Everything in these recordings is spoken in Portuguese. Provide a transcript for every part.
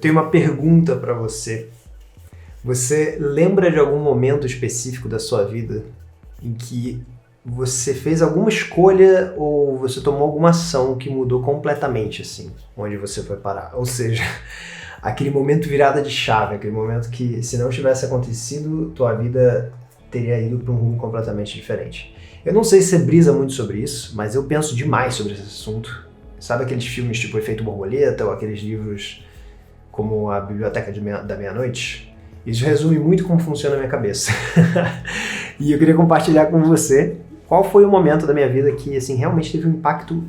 Eu tenho uma pergunta para você. Você lembra de algum momento específico da sua vida em que você fez alguma escolha ou você tomou alguma ação que mudou completamente, assim, onde você foi parar? Ou seja, aquele momento virada de chave, aquele momento que, se não tivesse acontecido, tua vida teria ido para um rumo completamente diferente. Eu não sei se você brisa muito sobre isso, mas eu penso demais sobre esse assunto. Sabe aqueles filmes tipo Efeito Borboleta ou aqueles livros como A Biblioteca da Meia-Noite? Isso resume muito como funciona a minha cabeça. E eu queria compartilhar com você qual foi o momento da minha vida que assim, realmente teve um impacto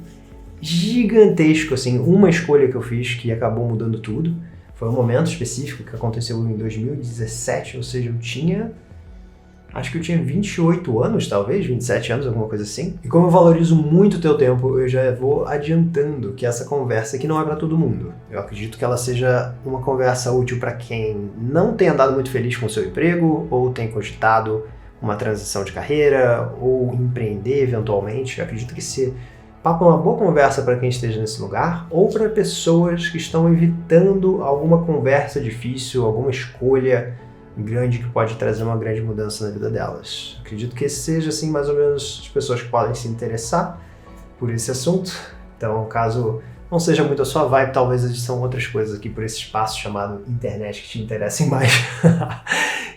gigantesco. Assim, uma escolha que eu fiz que acabou mudando tudo. Foi um momento específico que aconteceu em 2017, ou seja, acho que eu tinha 28 anos, talvez, 27 anos, alguma coisa assim. E como eu valorizo muito o teu tempo, eu já vou adiantando que essa conversa aqui não é para todo mundo. Eu acredito que ela seja uma conversa útil para quem não tem andado muito feliz com o seu emprego, ou tem cogitado uma transição de carreira, ou empreender eventualmente. Eu acredito que esse papo é uma boa conversa para quem esteja nesse lugar, ou para pessoas que estão evitando alguma conversa difícil, alguma escolha grande que pode trazer uma grande mudança na vida delas. Acredito que esse seja, assim, mais ou menos as pessoas que podem se interessar por esse assunto. Então, caso não seja muito a sua vibe, talvez existam outras coisas aqui por esse espaço chamado internet que te interessem mais.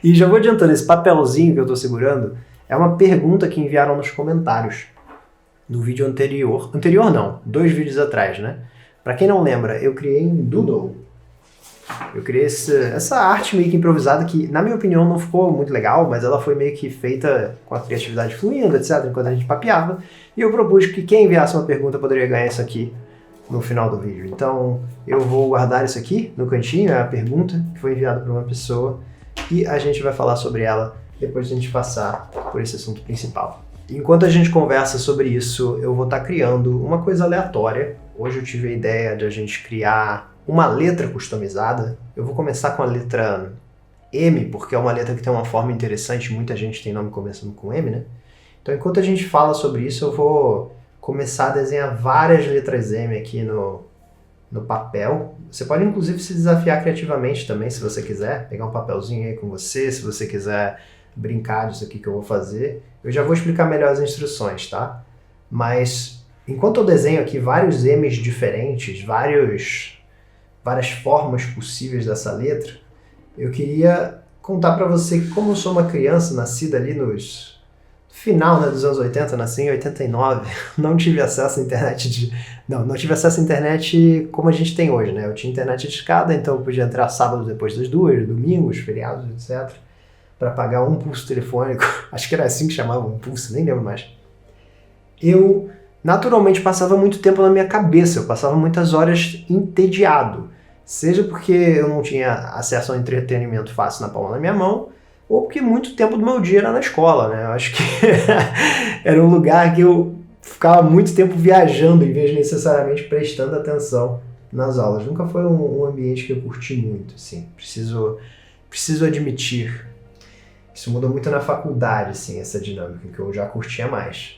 E já vou adiantando, esse papelzinho que eu estou segurando é uma pergunta que enviaram nos comentários no vídeo anterior. Anterior não, 2 vídeos atrás, né? Para quem não lembra, eu criei um doodle. Eu criei essa arte meio que improvisada que, na minha opinião, não ficou muito legal, mas ela foi meio que feita com a criatividade fluindo, etc., enquanto a gente papeava. E eu propus que quem enviasse uma pergunta poderia ganhar isso aqui no final do vídeo. Então, eu vou guardar isso aqui no cantinho, é a pergunta que foi enviada por uma pessoa, e a gente vai falar sobre ela depois de a gente passar por esse assunto principal. Enquanto a gente conversa sobre isso, eu vou estar criando uma coisa aleatória. Hoje eu tive a ideia de a gente criar uma letra customizada. Eu vou começar com a letra M, porque é uma letra que tem uma forma interessante, muita gente tem nome começando com M, né? Então, enquanto a gente fala sobre isso, eu vou começar a desenhar várias letras M aqui no papel. Você pode, inclusive, se desafiar criativamente também, se você quiser. Pegar um papelzinho aí com você, se você quiser brincar disso aqui que eu vou fazer. Eu já vou explicar melhor as instruções, tá? Mas, enquanto eu desenho aqui vários M's diferentes, várias formas possíveis dessa letra, eu queria contar para você que, como eu sou uma criança nascida ali nos final, né, dos anos 80, nasci em 89, não tive acesso à internet não tive acesso à internet como a gente tem hoje, né? Eu tinha internet de escada, então eu podia entrar sábado depois das 2, domingos, feriados, etc., para pagar um pulso telefônico. Acho que era assim que chamava, um pulso, nem lembro mais. Eu naturalmente passava muito tempo na minha cabeça, eu passava muitas horas entediado. Seja porque eu não tinha acesso ao entretenimento fácil na palma da minha mão, ou porque muito tempo do meu dia era na escola, né? Eu acho que era um lugar que eu ficava muito tempo viajando, em vez de necessariamente prestando atenção nas aulas. Nunca foi um ambiente que eu curti muito, assim. Preciso admitir. Isso mudou muito na faculdade, assim, essa dinâmica, que eu já curtia mais.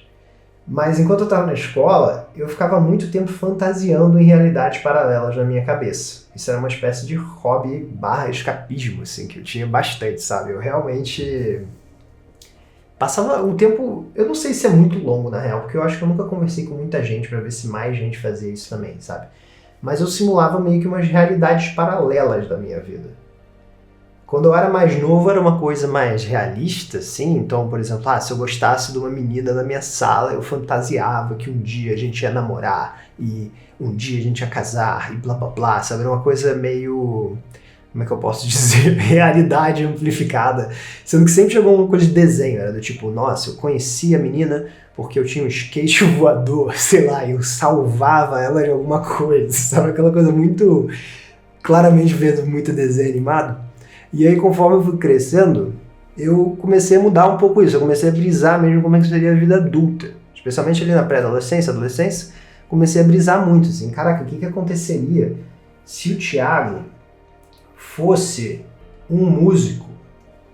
Mas enquanto eu estava na escola, eu ficava muito tempo fantasiando em realidades paralelas na minha cabeça. Isso era uma espécie de hobby / escapismo, assim, que eu tinha bastante, sabe? Eu realmente passava um tempo, eu não sei se é muito longo na real, porque eu acho que eu nunca conversei com muita gente para ver se mais gente fazia isso também, sabe? Mas eu simulava meio que umas realidades paralelas da minha vida. Quando eu era mais novo, era uma coisa mais realista, assim. Então, por exemplo, se eu gostasse de uma menina na minha sala, eu fantasiava que um dia a gente ia namorar e um dia a gente ia casar e blá blá blá, sabe? Era uma coisa meio, como é que eu posso dizer, realidade amplificada. Sendo que sempre chegou uma coisa de desenho, era do tipo, nossa, eu conheci a menina porque eu tinha um skate voador, sei lá, eu salvava ela de alguma coisa, sabe? Aquela coisa muito claramente vendo muito desenho animado. E aí, conforme eu fui crescendo, eu comecei a mudar um pouco isso. Eu comecei a brisar mesmo como é que seria a vida adulta. Especialmente ali na pré-adolescência, adolescência, comecei a brisar muito, assim. Caraca, o que aconteceria se o Thiago fosse um músico?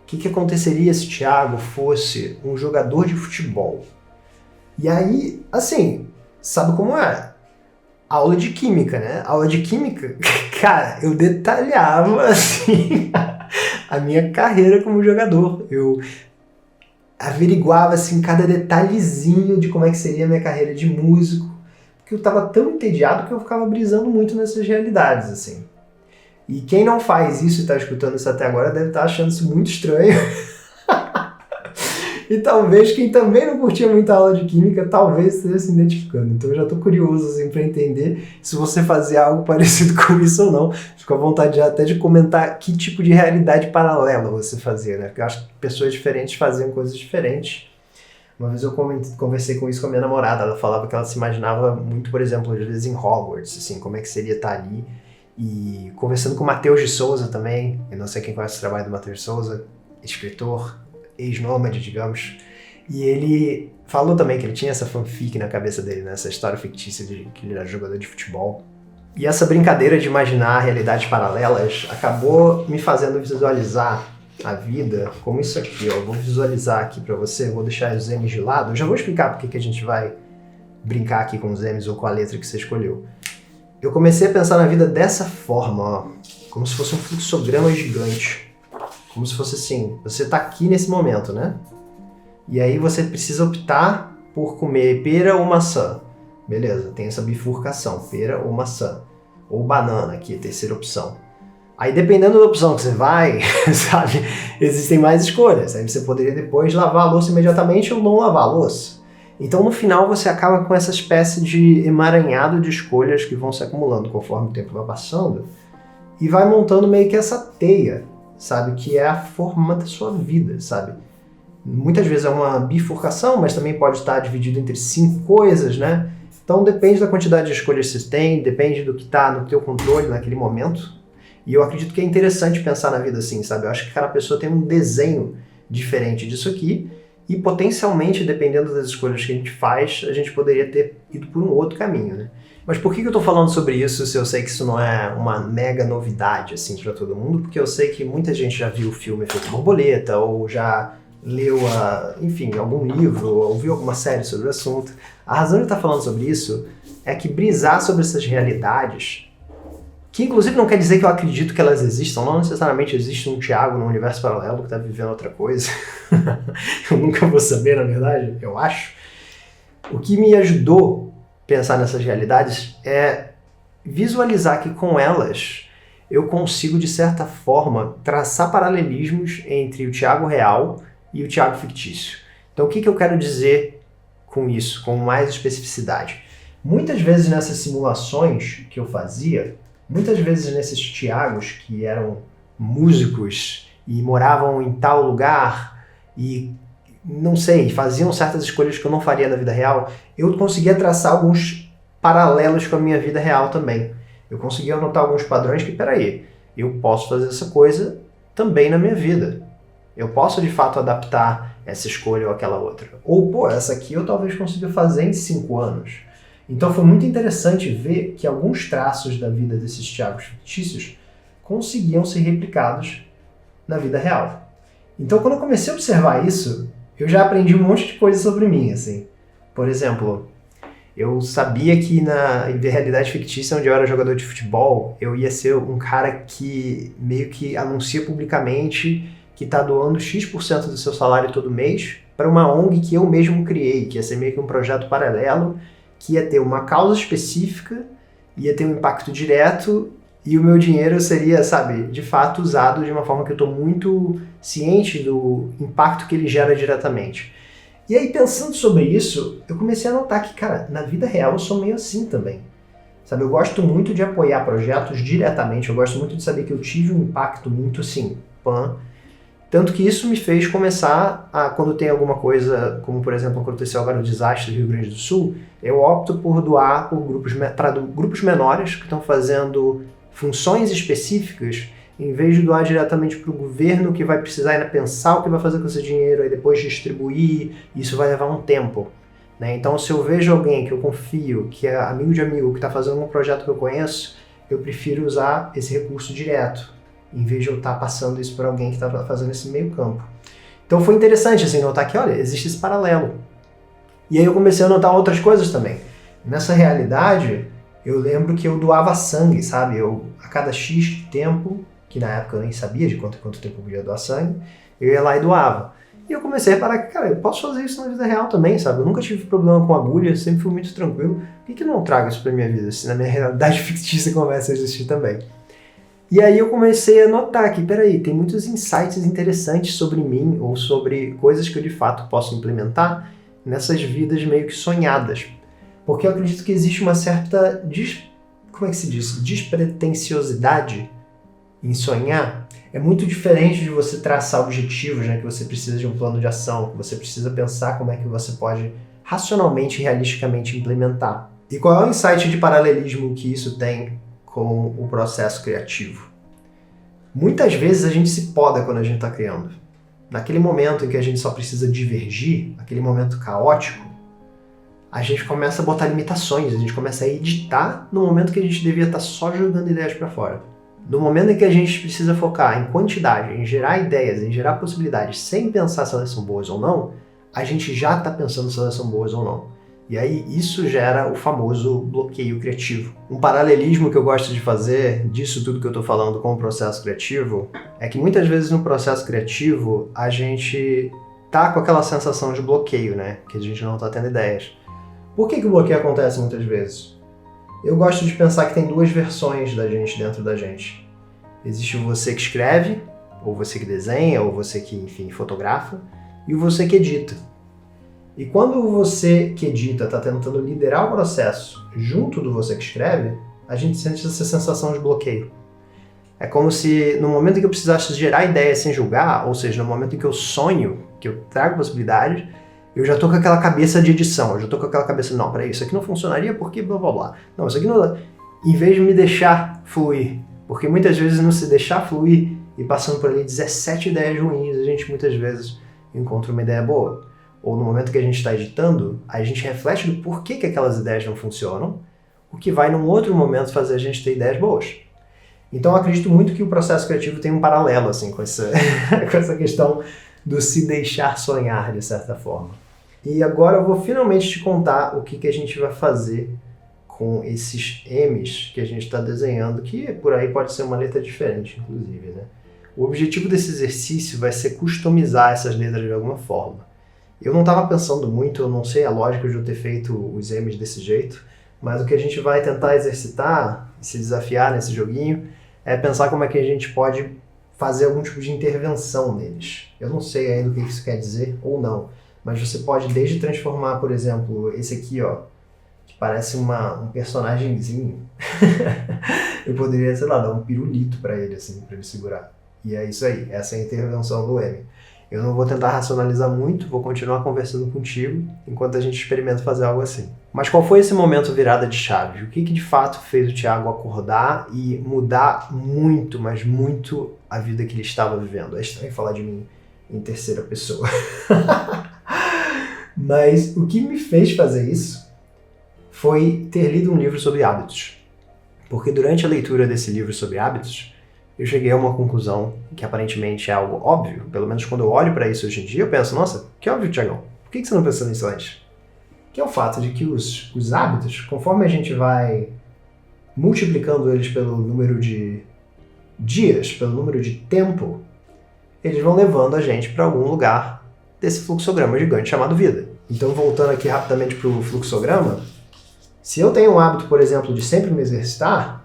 O que aconteceria se o Thiago fosse um jogador de futebol? E aí, assim, sabe como é? Aula de química, né? Aula de química, cara, eu detalhava, assim, a minha carreira como jogador. Eu averiguava, assim, cada detalhezinho de como é que seria a minha carreira de músico, porque eu tava tão entediado que eu ficava brisando muito nessas realidades, assim. E quem não faz isso e tá escutando isso até agora deve estar achando isso muito estranho. E talvez quem também não curtia muito a aula de química, talvez esteja se identificando. Então eu já estou curioso assim, para entender se você fazia algo parecido com isso ou não. Fico à vontade até de comentar que tipo de realidade paralela você fazia, né? Porque eu acho que pessoas diferentes faziam coisas diferentes. Uma vez eu conversei com isso com a minha namorada. Ela falava que ela se imaginava muito, por exemplo, às vezes em Hogwarts, assim, como é que seria estar ali. E conversando com o Matheus de Souza também. Eu não sei quem conhece o trabalho do Matheus de Souza, escritor, ex-nômade, digamos, e ele falou também que ele tinha essa fanfic na cabeça dele, né? Essa história fictícia de que ele era jogador de futebol. E essa brincadeira de imaginar realidades paralelas acabou me fazendo visualizar a vida como isso aqui, ó. Eu vou visualizar aqui pra você, vou deixar os M's de lado. Eu já vou explicar porque que a gente vai brincar aqui com os M's ou com a letra que você escolheu. Eu comecei a pensar na vida dessa forma, ó, como se fosse um fluxograma gigante. Como se fosse assim, você tá aqui nesse momento, né? E aí você precisa optar por comer pera ou maçã. Beleza, tem essa bifurcação, pera ou maçã. Ou banana aqui, terceira opção. Aí dependendo da opção que você vai, sabe, existem mais escolhas. Aí você poderia depois lavar a louça imediatamente ou não lavar a louça. Então no final você acaba com essa espécie de emaranhado de escolhas que vão se acumulando conforme o tempo vai passando e vai montando meio que essa teia, sabe, que é a forma da sua vida, sabe? Muitas vezes é uma bifurcação, mas também pode estar dividido entre 5 coisas, né? Então depende da quantidade de escolhas que você tem, depende do que está no teu controle naquele momento. E eu acredito que é interessante pensar na vida assim, sabe? Eu acho que cada pessoa tem um desenho diferente disso aqui e potencialmente, dependendo das escolhas que a gente faz, a gente poderia ter ido por um outro caminho, né? Mas por que eu tô falando sobre isso se eu sei que isso não é uma mega novidade, assim, pra todo mundo? Porque eu sei que muita gente já viu o filme Efeito Borboleta, ou já leu, enfim, algum livro, ou viu alguma série sobre o assunto. A razão de eu estar falando sobre isso é que brisar sobre essas realidades, que inclusive não quer dizer que eu acredito que elas existam, não necessariamente existe um Thiago no universo paralelo que está vivendo outra coisa. Eu nunca vou saber, na verdade, eu acho. O que me ajudou pensar nessas realidades é visualizar que com elas eu consigo, de certa forma, traçar paralelismos entre o Thiago real e o Thiago fictício. Então o que eu quero dizer com isso, com mais especificidade? Muitas vezes nessas simulações que eu fazia, muitas vezes nesses Thiagos que eram músicos e moravam em tal lugar e não sei, faziam certas escolhas que eu não faria na vida real, eu conseguia traçar alguns paralelos com a minha vida real também. Eu conseguia notar alguns padrões que, peraí, eu posso fazer essa coisa também na minha vida. Eu posso, de fato, adaptar essa escolha ou aquela outra. Ou, pô, essa aqui eu talvez consiga fazer em 5 anos. Então foi muito interessante ver que alguns traços da vida desses Thiagos fictícios conseguiam ser replicados na vida real. Então, quando eu comecei a observar isso, eu já aprendi um monte de coisa sobre mim, assim. Por exemplo, eu sabia que na realidade fictícia, onde eu era jogador de futebol, eu ia ser um cara que meio que anuncia publicamente que está doando X% do seu salário todo mês para uma ONG que eu mesmo criei, que ia ser meio que um projeto paralelo, que ia ter uma causa específica, ia ter um impacto direto e o meu dinheiro seria, sabe, de fato usado de uma forma que eu estou muito ciente do impacto que ele gera diretamente. E aí, pensando sobre isso, eu comecei a notar que, cara, na vida real eu sou meio assim também. Sabe, eu gosto muito de apoiar projetos diretamente, eu gosto muito de saber que eu tive um impacto muito, assim, tanto que isso me fez começar a, quando tem alguma coisa, como por exemplo aconteceu agora o desastre do Rio Grande do Sul, eu opto por doar para grupos menores que estão fazendo funções específicas, em vez de doar diretamente para o governo que vai precisar ainda pensar o que vai fazer com esse dinheiro, aí depois distribuir, isso vai levar um tempo. Né? Então se eu vejo alguém que eu confio, que é amigo de amigo, que está fazendo um projeto que eu conheço, eu prefiro usar esse recurso direto, em vez de eu estar passando isso para alguém que está fazendo esse meio campo. Então foi interessante assim, notar que, olha, existe esse paralelo. E aí eu comecei a notar outras coisas também. Nessa realidade, Eu lembro que eu doava sangue, sabe? Eu, a cada X tempo, que na época eu nem sabia de quanto tempo eu podia doar sangue, eu ia lá e doava. E eu comecei a reparar que, cara, eu posso fazer isso na vida real também, sabe? Eu nunca tive problema com agulha, sempre fui muito tranquilo. Por que eu não trago isso pra minha vida, se na minha realidade fictícia começa a existir também? E aí eu comecei a notar que, peraí, tem muitos insights interessantes sobre mim ou sobre coisas que eu de fato posso implementar nessas vidas meio que sonhadas. Porque eu acredito que existe uma certa, como é que se diz? Despretensiosidade em sonhar. É muito diferente de você traçar objetivos, né? Que você precisa de um plano de ação, que você precisa pensar como é que você pode racionalmente e realisticamente implementar. E qual é o insight de paralelismo que isso tem com o processo criativo? Muitas vezes a gente se poda quando a gente está criando. Naquele momento em que a gente só precisa divergir, aquele momento caótico, a gente começa a botar limitações, a gente começa a editar no momento que a gente devia estar só jogando ideias para fora. No momento em que a gente precisa focar em quantidade, em gerar ideias, em gerar possibilidades, sem pensar se elas são boas ou não, a gente já está pensando se elas são boas ou não. E aí isso gera o famoso bloqueio criativo. Um paralelismo que eu gosto de fazer disso tudo que eu estou falando com o processo criativo é que muitas vezes no processo criativo a gente tá com aquela sensação de bloqueio, né? Que a gente não está tendo ideias. Por que o bloqueio acontece muitas vezes? Eu gosto de pensar que tem duas versões da gente dentro da gente. Existe o você que escreve, ou você que desenha, ou você que, enfim, fotografa, e o você que edita. E quando você que edita está tentando liderar o processo junto do você que escreve, a gente sente essa sensação de bloqueio. É como se no momento em que eu precisasse gerar ideias sem julgar, ou seja, no momento em que eu sonho, que eu trago possibilidades, eu já tô com aquela cabeça de edição, eu já tô com aquela cabeça, não, peraí, isso aqui não funcionaria porque blá blá blá. Não, isso aqui não... Em vez de me deixar fluir, porque muitas vezes não se deixar fluir e passando por ali 17 ideias ruins, a gente muitas vezes encontra uma ideia boa. Ou no momento que a gente está editando, a gente reflete do porquê que aquelas ideias não funcionam, o que vai num outro momento fazer a gente ter ideias boas. Então eu acredito muito que o processo criativo tem um paralelo assim, com essa questão do se deixar sonhar, de certa forma. E agora eu vou finalmente te contar o que a gente vai fazer com esses M's que a gente está desenhando, que por aí pode ser uma letra diferente, inclusive, né? O objetivo desse exercício vai ser customizar essas letras de alguma forma. Eu não estava pensando muito, eu não sei a lógica de eu ter feito os M's desse jeito, mas o que a gente vai tentar exercitar e se desafiar nesse joguinho é pensar como é que a gente pode fazer algum tipo de intervenção neles. Eu não sei ainda o que isso quer dizer ou não, mas você pode desde transformar, por exemplo, esse aqui, ó, que parece um personagemzinho. Eu poderia, sei lá, dar um pirulito para ele, assim, para ele segurar. E é isso aí, essa é a intervenção do M. Eu não vou tentar racionalizar muito, vou continuar conversando contigo enquanto a gente experimenta fazer algo assim. Mas qual foi esse momento virada de chave? O que de fato fez o Thiago acordar e mudar muito, mas muito a vida que ele estava vivendo? É estranho falar de mim em terceira pessoa. Mas o que me fez fazer isso foi ter lido um livro sobre hábitos. Porque durante a leitura desse livro sobre hábitos, eu cheguei a uma conclusão que aparentemente é algo óbvio, pelo menos quando eu olho para isso hoje em dia, eu penso, nossa, que óbvio, Thiagão, por que você não pensou nisso antes? Que é o fato de que os hábitos, conforme a gente vai multiplicando eles pelo número de dias, pelo número de tempo, eles vão levando a gente para algum lugar desse fluxograma gigante chamado vida. Então, voltando aqui rapidamente para o fluxograma, se eu tenho um hábito, por exemplo, de sempre me exercitar,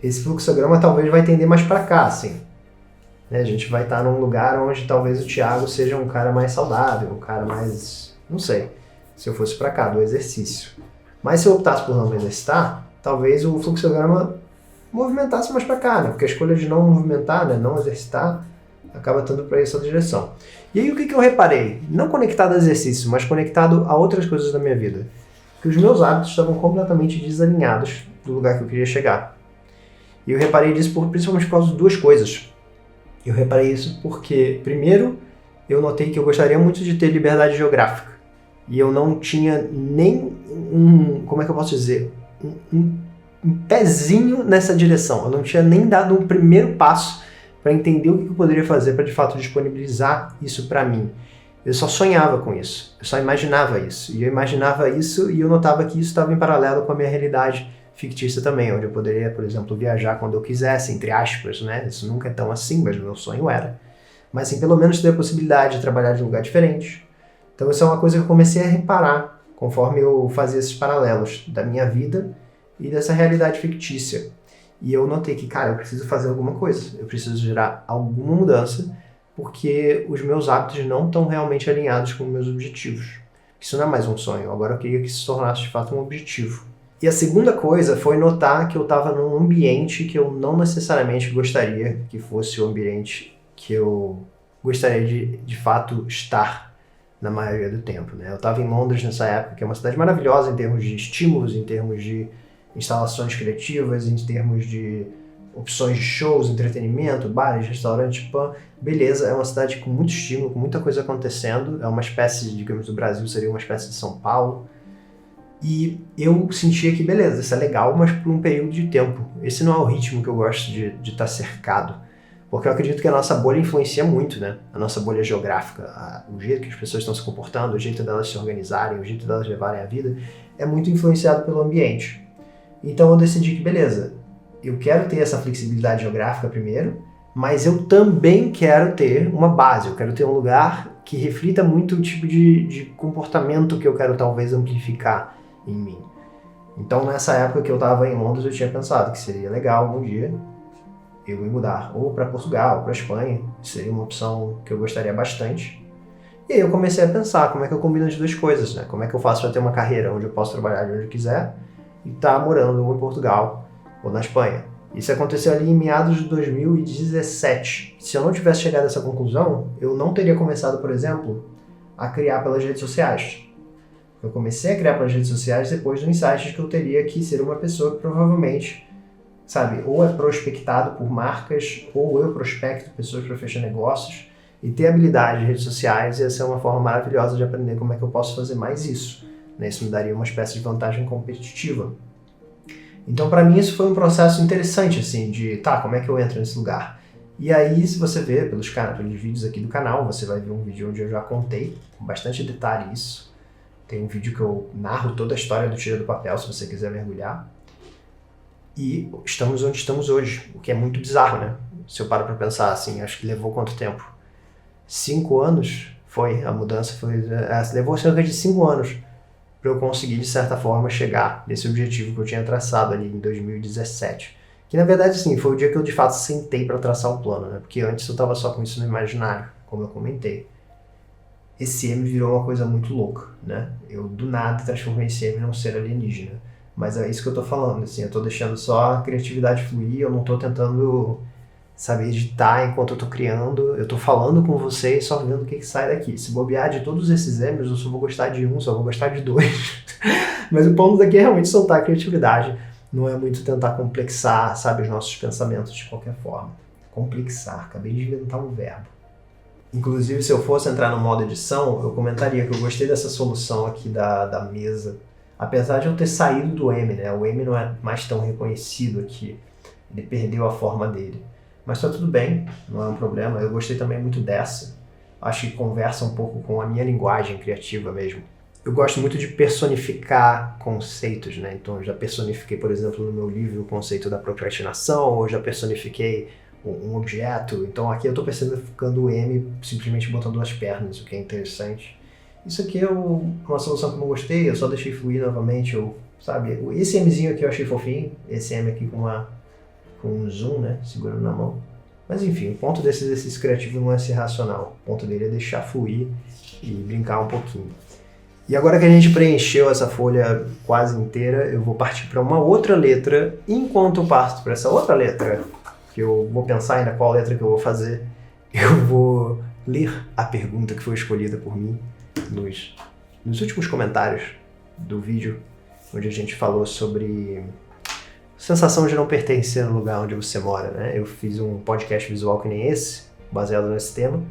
esse fluxograma talvez vai tender mais para cá, assim. Né? A gente vai estar num lugar onde talvez o Thiago seja um cara mais saudável, um cara mais... não sei, se eu fosse para cá, do exercício. Mas se eu optasse por não me exercitar, talvez o fluxograma movimentasse mais para cá, né? Porque a escolha de não movimentar, né? Não exercitar, acaba estando para essa direção. E aí o que eu reparei? Não conectado ao exercício, mas conectado a outras coisas da minha vida. Que os meus hábitos estavam completamente desalinhados do lugar que eu queria chegar. E eu reparei disso principalmente por causa de duas coisas. Eu reparei isso porque, primeiro, eu notei que eu gostaria muito de ter liberdade geográfica. E eu não tinha nem como é que eu posso dizer? Um pezinho nessa direção. Eu não tinha nem dado um primeiro passo para entender o que eu poderia fazer para, de fato, disponibilizar isso para mim. Eu só sonhava com isso. Eu só imaginava isso. E eu imaginava isso e eu notava que isso estava em paralelo com a minha realidade fictícia também, onde eu poderia, por exemplo, viajar quando eu quisesse, entre aspas, né? Isso nunca é tão assim, mas o meu sonho era. Mas assim, pelo menos ter a possibilidade de trabalhar de um lugar diferente. Então isso é uma coisa que eu comecei a reparar conforme eu fazia esses paralelos da minha vida e dessa realidade fictícia. E eu notei que, cara, eu preciso fazer alguma coisa, eu preciso gerar alguma mudança, porque os meus hábitos não estão realmente alinhados com os meus objetivos. Isso não é mais um sonho, agora eu queria que isso se tornasse de fato um objetivo. E a segunda coisa foi notar que eu estava num ambiente que eu não necessariamente gostaria que fosse o ambiente que eu gostaria de fato estar na maioria do tempo, né? Eu estava em Londres nessa época, que é uma cidade maravilhosa em termos de estímulos, em termos de instalações criativas, em termos de opções de shows, entretenimento, bares, restaurantes, beleza, é uma cidade com muito estímulo, com muita coisa acontecendo, é uma espécie, digamos, do Brasil seria uma espécie de São Paulo, e eu sentia que, beleza, isso é legal, mas por um período de tempo. Esse não é o ritmo que eu gosto de estar cercado, porque eu acredito que a nossa bolha influencia muito, né? A nossa bolha geográfica, o jeito que as pessoas estão se comportando, o jeito delas se organizarem, o jeito delas levarem a vida, é muito influenciado pelo ambiente. Então eu decidi que, beleza, eu quero ter essa flexibilidade geográfica primeiro, mas eu também quero ter uma base, eu quero ter um lugar que reflita muito o tipo de comportamento que eu quero talvez amplificar em mim. Então nessa época que eu estava em Londres, eu tinha pensado que seria legal algum dia eu me mudar ou para Portugal, ou para Espanha, seria uma opção que eu gostaria bastante. E aí eu comecei a pensar como é que eu combino as duas coisas, né? Como é que eu faço para ter uma carreira onde eu posso trabalhar de onde eu quiser e estar morando ou em Portugal ou na Espanha. Isso aconteceu ali em meados de 2017. Se eu não tivesse chegado a essa conclusão, eu não teria começado, por exemplo, a criar pelas redes sociais. Eu comecei a criar pelas redes sociais depois do insight de que eu teria que ser uma pessoa que provavelmente, sabe, ou é prospectado por marcas, ou eu prospecto pessoas para fechar negócios, e ter habilidade de redes sociais ia ser uma forma maravilhosa de aprender como é que eu posso fazer mais isso. Isso me daria uma espécie de vantagem competitiva. Então, para mim, isso foi um processo interessante, assim, de, como é que eu entro nesse lugar? E aí, se você ver pelos vídeos aqui do canal, você vai ver um vídeo onde eu já contei com bastante detalhe isso. Tem um vídeo que eu narro toda a história do Tira do Papel, se você quiser mergulhar. E estamos onde estamos hoje, o que é muito bizarro, né? Se eu paro para pensar, assim, acho que levou quanto tempo? 5 anos foi, a mudança levou cerca de 5 anos para eu conseguir, de certa forma, chegar nesse objetivo que eu tinha traçado ali em 2017. Que, na verdade, assim, foi o dia que eu, de fato, sentei para traçar o plano, né? Porque antes eu estava só com isso no imaginário, como eu comentei. Esse M virou uma coisa muito louca, né? Eu, do nada, transformei esse M num ser alienígena. Mas é isso que eu tô falando, assim, eu tô deixando só a criatividade fluir, eu não tô tentando, sabe, editar enquanto eu tô criando, eu tô falando com vocês, só vendo o que sai daqui. Se bobear de todos esses M's, eu só vou gostar de um, só vou gostar de 2. Mas o ponto daqui é realmente soltar a criatividade, não é muito tentar complexar, sabe, os nossos pensamentos de qualquer forma. Complexar, acabei de inventar um verbo. Inclusive, se eu fosse entrar no modo edição, eu comentaria que eu gostei dessa solução aqui da mesa. Apesar de eu ter saído do M, né? O M não é mais tão reconhecido aqui. Ele perdeu a forma dele. Mas tá tudo bem, não é um problema. Eu gostei também muito dessa. Acho que conversa um pouco com a minha linguagem criativa mesmo. Eu gosto muito de personificar conceitos, né? Então eu já personifiquei, por exemplo, no meu livro o conceito da procrastinação, ou já personifiquei um objeto. Então aqui eu estou personificando o M simplesmente botando as pernas, o que é interessante. Isso aqui é uma solução que eu não gostei, eu só deixei fluir novamente, sabe? Esse Mzinho aqui eu achei fofinho, esse M aqui com um zoom, né? Segurando na mão. Mas enfim, o ponto desse exercício criativo não é ser racional, o ponto dele é deixar fluir e brincar um pouquinho. E agora que a gente preencheu essa folha quase inteira, eu vou partir para uma outra letra. Enquanto eu parto para essa outra letra, que eu vou pensar ainda qual letra que eu vou fazer, eu vou ler a pergunta que foi escolhida por mim nos últimos comentários do vídeo, onde a gente falou sobre sensação de não pertencer no lugar onde você mora, né? Eu fiz um podcast visual que nem esse, baseado nesse tema,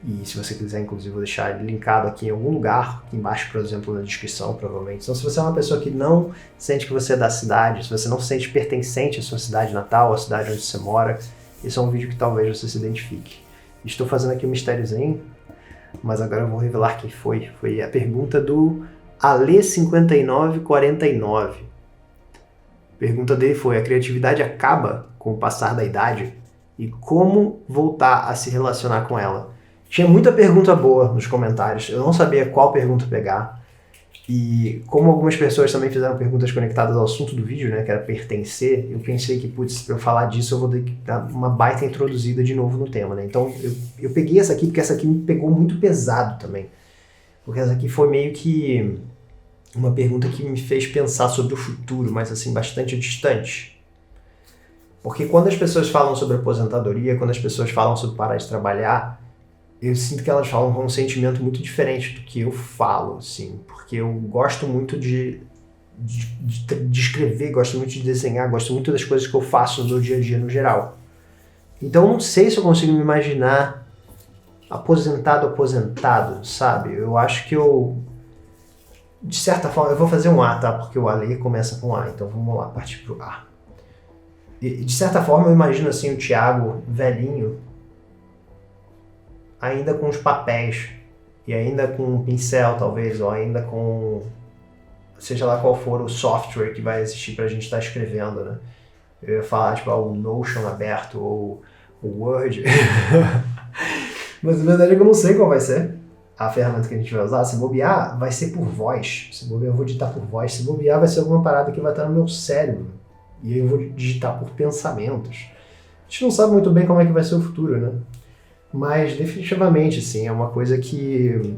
e se você quiser, inclusive, vou deixar ele linkado aqui em algum lugar, aqui embaixo, por exemplo, na descrição, provavelmente. Então, se você é uma pessoa que não sente que você é da cidade, se você não se sente pertencente à sua cidade natal, à cidade onde você mora, esse é um vídeo que talvez você se identifique. Estou fazendo aqui um mistériozinho, mas agora eu vou revelar quem foi. Foi a pergunta do Ale5949. A pergunta dele foi: a criatividade acaba com o passar da idade? E como voltar a se relacionar com ela? Tinha muita pergunta boa nos comentários, eu não sabia qual pergunta pegar. E como algumas pessoas também fizeram perguntas conectadas ao assunto do vídeo, né, que era pertencer, eu pensei que, putz, pra eu falar disso eu vou ter que dar uma baita introduzida de novo no tema, né? Então eu peguei essa aqui porque essa aqui me pegou muito pesado também. Porque essa aqui foi meio que uma pergunta que me fez pensar sobre o futuro, mas assim, bastante distante. Porque quando as pessoas falam sobre aposentadoria, quando as pessoas falam sobre parar de trabalhar, eu sinto que elas falam com um sentimento muito diferente do que eu falo, assim, porque eu gosto muito de escrever, gosto muito de desenhar, gosto muito das coisas que eu faço no meu dia a dia no geral. Então eu não sei se eu consigo me imaginar aposentado, sabe? Eu acho que de certa forma, eu vou fazer um A, tá? Porque o Ale começa com A, então vamos lá, partir pro A. E, de certa forma, eu imagino assim o Thiago velhinho, ainda com os papéis, e ainda com um pincel, talvez, ou ainda com, seja lá qual for o software que vai existir pra gente estar escrevendo, né? Eu ia falar, tipo, o Notion aberto, ou o Word. Mas a verdade é que eu não sei qual vai ser a ferramenta que a gente vai usar. Se bobear, vai ser por voz. Se bobear, eu vou digitar por voz. Se bobear, vai ser alguma parada que vai estar no meu cérebro. E aí eu vou digitar por pensamentos. A gente não sabe muito bem como é que vai ser o futuro, né? Mas definitivamente, assim, é uma coisa que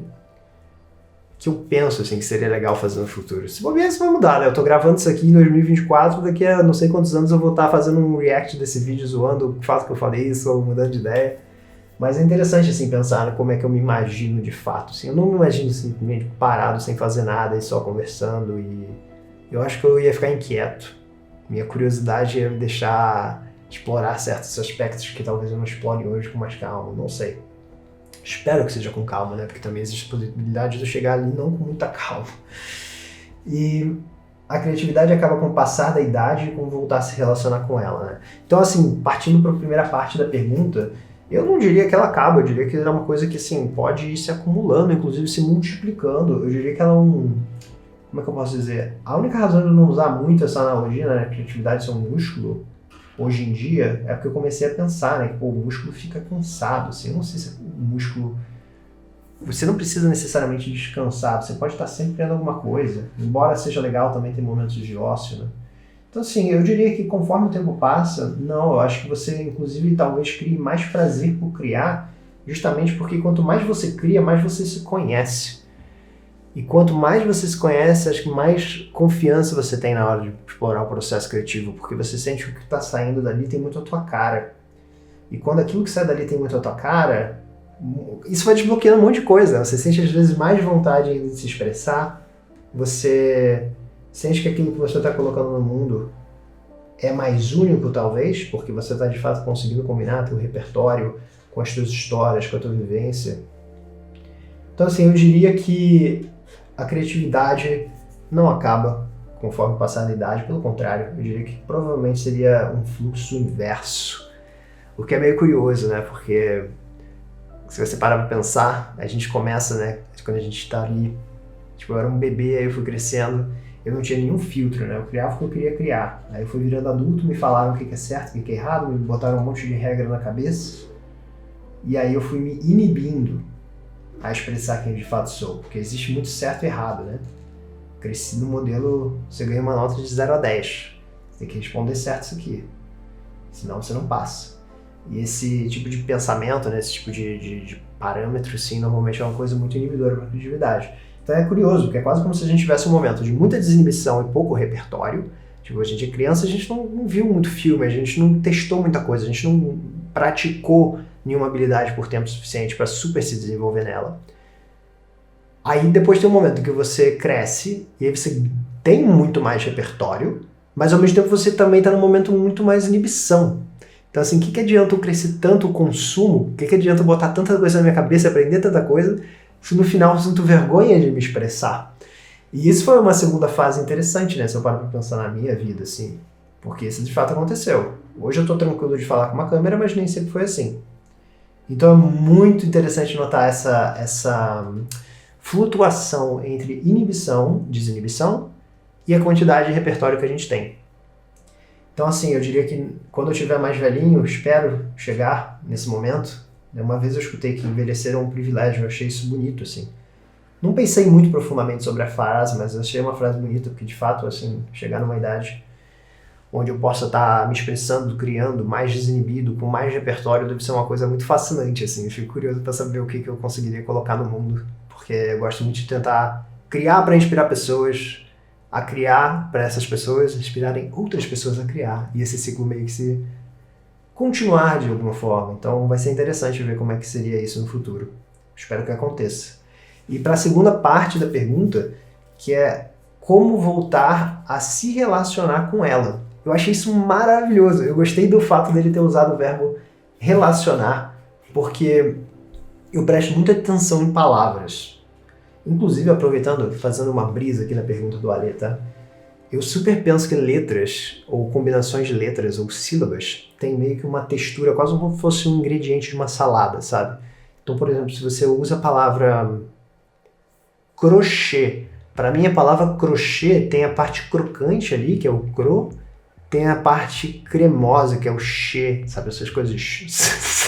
eu penso, assim, que seria legal fazer no futuro. Se bobear, isso vai mudar, né? Eu tô gravando isso aqui em 2024, daqui a não sei quantos anos eu vou estar fazendo um react desse vídeo zoando o fato que eu falei isso, ou mudando de ideia. Mas é interessante, assim, pensar como é que eu me imagino de fato, assim. Eu não me imagino simplesmente parado, sem fazer nada e só conversando, e eu acho que eu ia ficar inquieto. Minha curiosidade ia me deixar explorar certos aspectos que talvez eu não explore hoje com mais calma, não sei. Espero que seja com calma, né? Porque também existe a possibilidade de eu chegar ali não com muita calma. E a criatividade acaba com o passar da idade e com voltar a se relacionar com ela, né? Então, assim, partindo para a primeira parte da pergunta, eu não diria que ela acaba, eu diria que ela é uma coisa que, assim, pode ir se acumulando, inclusive se multiplicando. Eu diria que ela é um... Como é que eu posso dizer? A única razão de eu não usar muito essa analogia, né? A criatividade ser um músculo, hoje em dia, é porque eu comecei a pensar, né? Que, pô, o músculo fica cansado, assim. Eu não sei se o músculo... Você não precisa necessariamente descansar, você pode estar sempre criando alguma coisa. Embora seja legal também ter momentos de ócio, né? Então, assim, eu diria que conforme o tempo passa, não, eu acho que você, inclusive, talvez crie mais prazer por criar, justamente porque quanto mais você cria, mais você se conhece. E quanto mais você se conhece, acho que mais confiança você tem na hora de explorar o processo criativo, porque você sente que o que está saindo dali tem muito a tua cara. E quando aquilo que sai dali tem muito a tua cara, isso vai desbloqueando um monte de coisa. Você sente, às vezes, mais vontade de se expressar, você sente que aquilo que você está colocando no mundo é mais único, talvez, porque você está, de fato, conseguindo combinar teu repertório com as tuas histórias, com a tua vivência. Então, assim, eu diria que a criatividade não acaba conforme passar da idade, pelo contrário, eu diria que provavelmente seria um fluxo inverso, o que é meio curioso, né, porque se você parar pra pensar, a gente começa, né, quando a gente tá ali, tipo, eu era um bebê, aí eu fui crescendo, eu não tinha nenhum filtro, né, eu criava o que eu queria criar, aí eu fui virando adulto, me falaram o que é certo, o que é errado, me botaram um monte de regra na cabeça, e aí eu fui me inibindo a expressar quem de fato sou, porque existe muito certo e errado, né? Cresci no modelo, você ganha uma nota de 0 a 10, você tem que responder certo isso aqui, senão você não passa. E esse tipo de pensamento, né, esse tipo de parâmetro, sim, normalmente é uma coisa muito inibidora para a criatividade. Então é curioso, porque é quase como se a gente tivesse um momento de muita desinibição e pouco repertório. Tipo, a gente é criança, a gente não viu muito filme, a gente não testou muita coisa, a gente não praticou nenhuma habilidade por tempo suficiente para super se desenvolver nela. Aí depois tem um momento que você cresce e aí você tem muito mais repertório, mas ao mesmo tempo você também está num momento muito mais inibição. Então assim, o que adianta eu crescer tanto o consumo? O que adianta eu botar tanta coisa na minha cabeça, aprender tanta coisa, se no final eu sinto vergonha de me expressar? E isso foi uma segunda fase interessante, né? Se eu paro para pensar na minha vida, assim, porque isso de fato aconteceu. Hoje eu tô tranquilo de falar com uma câmera, mas nem sempre foi assim. Então é muito interessante notar essa flutuação entre inibição, desinibição e a quantidade de repertório que a gente tem. Então, assim, eu diria que quando eu estiver mais velhinho, espero chegar nesse momento. Uma vez eu escutei que envelhecer é um privilégio, eu achei isso bonito, assim. Não pensei muito profundamente sobre a frase, mas eu achei uma frase bonita, porque de fato, assim, chegar numa idade onde eu possa estar me expressando, criando, mais desinibido, com mais repertório, deve ser uma coisa muito fascinante, assim. Eu fico curioso para saber o que eu conseguiria colocar no mundo, porque eu gosto muito de tentar criar para inspirar pessoas, a criar para essas pessoas inspirarem outras pessoas a criar, e esse ciclo meio que se continuar de alguma forma. Então vai ser interessante ver como é que seria isso no futuro. Espero que aconteça. E para a segunda parte da pergunta, que é como voltar a se relacionar com ela. Eu achei isso maravilhoso. Eu gostei do fato dele ter usado o verbo relacionar, porque eu presto muita atenção em palavras. Inclusive, aproveitando, fazendo uma brisa aqui na pergunta do Ale, tá? Eu super penso que letras, ou combinações de letras, ou sílabas, tem meio que uma textura, quase como se fosse um ingrediente de uma salada, sabe? Então, por exemplo, se você usa a palavra crochê, para mim a palavra crochê tem a parte crocante ali, que é o cro, tem a parte cremosa, que é o che, sabe? Essas coisas.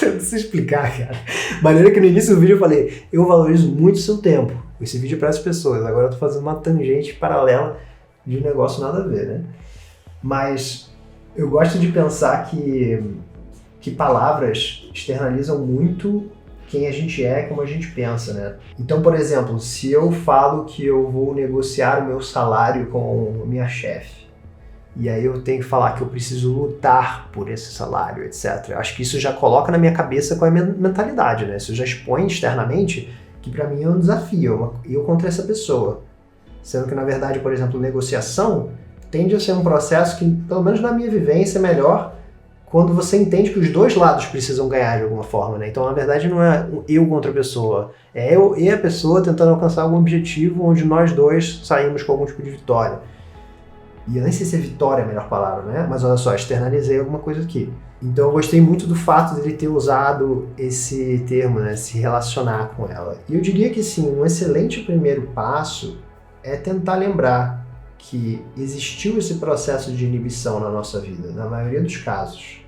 Não sei explicar, cara. Maneira que no início do vídeo eu falei, eu valorizo muito o seu tempo. Esse vídeo é para as pessoas. Agora eu tô fazendo uma tangente paralela de negócio nada a ver, né? Mas eu gosto de pensar que palavras externalizam muito quem a gente é e como a gente pensa, né? Então, por exemplo, se eu falo que eu vou negociar o meu salário com minha chefe, e aí eu tenho que falar que eu preciso lutar por esse salário, etc. Acho que isso já coloca na minha cabeça qual é a minha mentalidade, né? Isso já expõe externamente que para mim é um desafio, eu contra essa pessoa. Sendo que, na verdade, por exemplo, negociação tende a ser um processo que, pelo menos na minha vivência, é melhor quando você entende que os dois lados precisam ganhar de alguma forma, né? Então, na verdade, não é eu contra a pessoa, é eu e a pessoa tentando alcançar algum objetivo onde nós dois saímos com algum tipo de vitória. E eu nem sei se vitória é a melhor palavra, né? Mas olha só, externalizei alguma coisa aqui. Então eu gostei muito do fato dele ter usado esse termo, né? Se relacionar com ela. E eu diria que sim, um excelente primeiro passo é tentar lembrar que existiu esse processo de inibição na nossa vida, na maioria dos casos.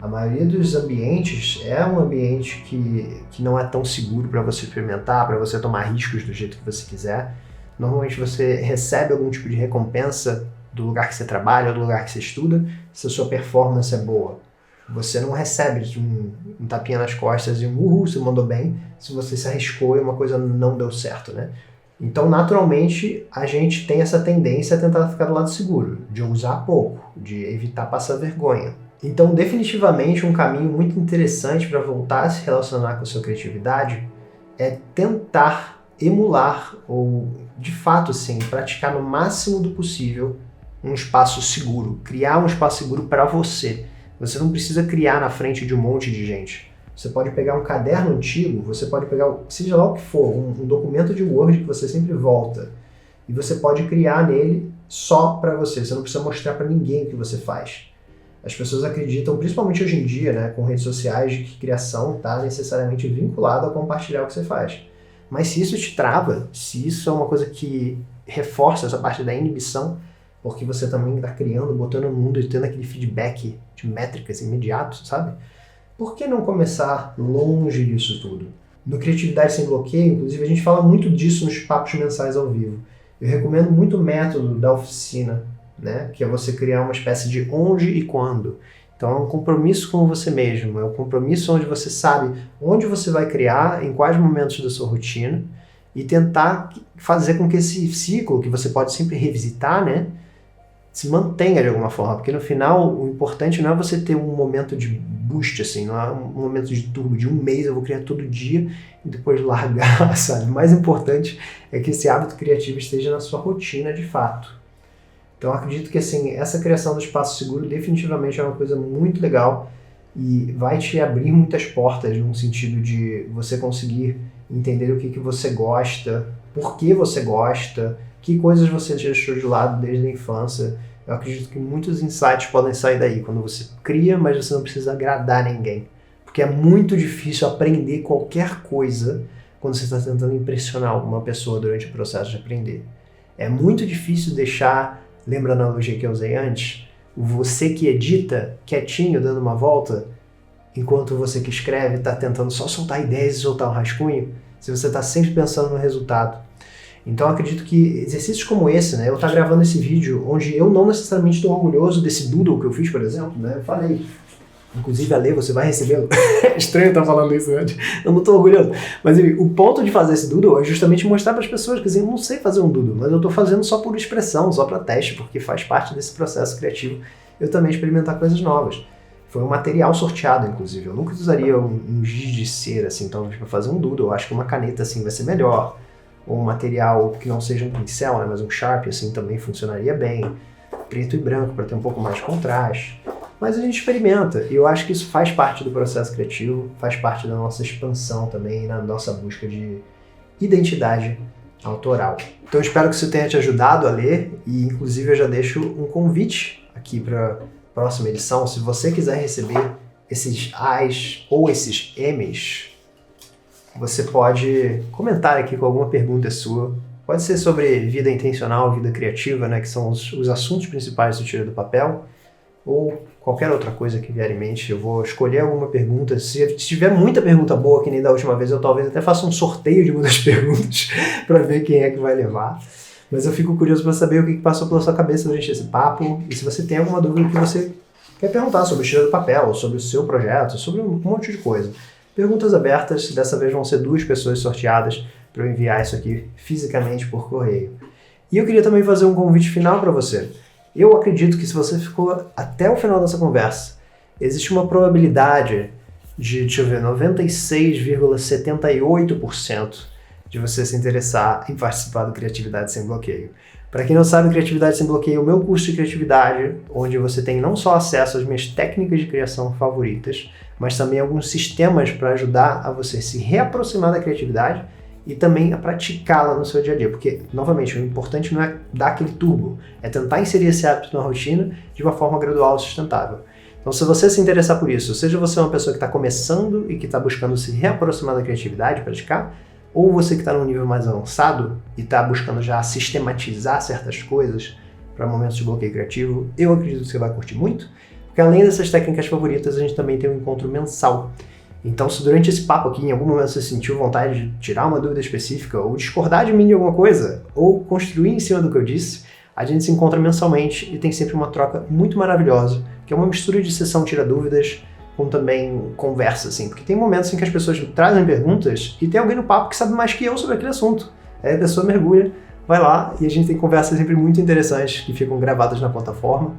A maioria dos ambientes é um ambiente que não é tão seguro para você experimentar, para você tomar riscos do jeito que você quiser. Normalmente você recebe algum tipo de recompensa do lugar que você trabalha, do lugar que você estuda, se a sua performance é boa. Você não recebe um tapinha nas costas e um uhul, você mandou bem, se você se arriscou e uma coisa não deu certo, né? Então, naturalmente, a gente tem essa tendência a tentar ficar do lado seguro, de usar pouco, de evitar passar vergonha. Então, definitivamente, um caminho muito interessante para voltar a se relacionar com a sua criatividade é tentar emular ou, de fato, assim, praticar no máximo do possível um espaço seguro, criar um espaço seguro para você. Você não precisa criar na frente de um monte de gente. Você pode pegar um caderno antigo, você pode pegar, seja lá o que for, um documento de Word que você sempre volta, e você pode criar nele só para você. Você não precisa mostrar para ninguém o que você faz. As pessoas acreditam, principalmente hoje em dia, né, com redes sociais, de que criação está necessariamente vinculada a compartilhar o que você faz. Mas se isso te trava, se isso é uma coisa que reforça essa parte da inibição, porque você também está criando, botando no mundo e tendo aquele feedback de métricas imediato, sabe? Por que não começar longe disso tudo? No Criatividade Sem Bloqueio, inclusive, a gente fala muito disso nos papos mensais ao vivo. Eu recomendo muito o método da oficina, né? Que é você criar uma espécie de onde e quando. Então é um compromisso com você mesmo, é um compromisso onde você sabe onde você vai criar, em quais momentos da sua rotina, e tentar fazer com que esse ciclo, que você pode sempre revisitar, né, se mantenha de alguma forma, porque no final o importante não é você ter um momento de boost, assim, não é um momento de turbo de um mês, eu vou criar todo dia e depois largar, sabe? O mais importante é que esse hábito criativo esteja na sua rotina de fato. Então eu acredito que assim, essa criação do espaço seguro definitivamente é uma coisa muito legal e vai te abrir muitas portas no sentido de você conseguir entender o que você gosta, por que você gosta, que coisas você deixou de lado desde a infância. Eu acredito que muitos insights podem sair daí, quando você cria, mas você não precisa agradar ninguém. Porque é muito difícil aprender qualquer coisa quando você está tentando impressionar alguma pessoa durante o processo de aprender. É muito difícil deixar, lembra a analogia que eu usei antes? você que edita, quietinho, dando uma volta, enquanto você que escreve está tentando só soltar ideias e soltar um rascunho, se você está sempre pensando no resultado. Então eu acredito que exercícios como esse, né, eu estar gravando esse vídeo onde eu não necessariamente estou orgulhoso desse doodle que eu fiz, por exemplo, né, eu falei, inclusive a Lê, você vai recebê-lo. É estranho estar falando isso antes, eu não estou orgulhoso. Mas enfim, o ponto de fazer esse doodle é justamente mostrar para as pessoas que assim, eu não sei fazer um doodle, mas eu estou fazendo só por expressão, só para teste, porque faz parte desse processo criativo eu também experimentar coisas novas. Foi um material sorteado, inclusive. Eu nunca usaria um giz de cera, assim, talvez para fazer um doodle. Eu acho que uma caneta assim vai ser melhor. Ou um material que não seja um pincel, né, mas um Sharpie assim também funcionaria bem. Preto e branco para ter um pouco mais de contraste. Mas a gente experimenta. E eu acho que isso faz parte do processo criativo, faz parte da nossa expansão também, na nossa busca de identidade autoral. Então eu espero que isso tenha te ajudado a ler. E inclusive eu já deixo um convite aqui para próxima edição. Se você quiser receber esses A's ou esses M's, você pode comentar aqui com alguma pergunta sua. Pode ser sobre vida intencional, vida criativa, né, que são os assuntos principais do Tira do Papel, ou qualquer outra coisa que vier em mente. Eu vou escolher alguma pergunta. Se tiver muita pergunta boa, que nem da última vez, eu talvez até faça um sorteio de muitas perguntas para ver quem é que vai levar. Mas eu fico curioso para saber o que passou pela sua cabeça durante esse papo, e se você tem alguma dúvida que você quer perguntar sobre o Tira do Papel, sobre o seu projeto, sobre um monte de coisa. Perguntas abertas, dessa vez vão ser 2 pessoas sorteadas para eu enviar isso aqui fisicamente por correio. E eu queria também fazer um convite final para você. Eu acredito que se você ficou até o final dessa conversa, existe uma probabilidade de, 96,78% de você se interessar em participar do Criatividade Sem Bloqueio. Para quem não sabe, Criatividade Sem Bloqueio é o meu curso de criatividade, onde você tem não só acesso às minhas técnicas de criação favoritas, mas também alguns sistemas para ajudar a você se reaproximar da criatividade e também a praticá-la no seu dia a dia. Porque, novamente, o importante não é dar aquele turbo, é tentar inserir esse hábito na rotina de uma forma gradual e sustentável. Então, se você se interessar por isso, seja você uma pessoa que está começando e que está buscando se reaproximar da criatividade, praticar, ou você que está num nível mais avançado e está buscando já sistematizar certas coisas para momentos de bloqueio criativo, eu acredito que você vai curtir muito, porque além dessas técnicas favoritas, a gente também tem um encontro mensal. Então, se durante esse papo aqui, em algum momento você sentiu vontade de tirar uma dúvida específica, ou discordar de mim de alguma coisa, ou construir em cima do que eu disse, a gente se encontra mensalmente e tem sempre uma troca muito maravilhosa, que é uma mistura de sessão tira dúvidas, com também conversa, assim, porque tem momentos em que as pessoas trazem perguntas e tem alguém no papo que sabe mais que eu sobre aquele assunto. Aí a pessoa mergulha, vai lá e a gente tem conversas sempre muito interessantes que ficam gravadas na plataforma.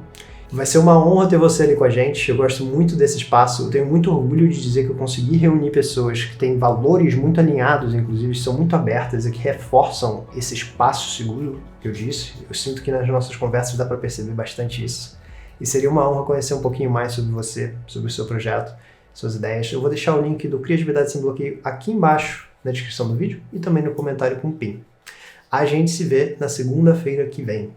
Vai ser uma honra ter você ali com a gente, eu gosto muito desse espaço, eu tenho muito orgulho de dizer que eu consegui reunir pessoas que têm valores muito alinhados, inclusive são muito abertas e que reforçam esse espaço seguro que eu disse. Eu sinto que nas nossas conversas dá para perceber bastante isso. E seria uma honra conhecer um pouquinho mais sobre você, sobre o seu projeto, suas ideias. Eu vou deixar o link do Criatividade Sem Bloqueio aqui embaixo na descrição do vídeo e também no comentário com o PIN. A gente se vê na segunda-feira que vem.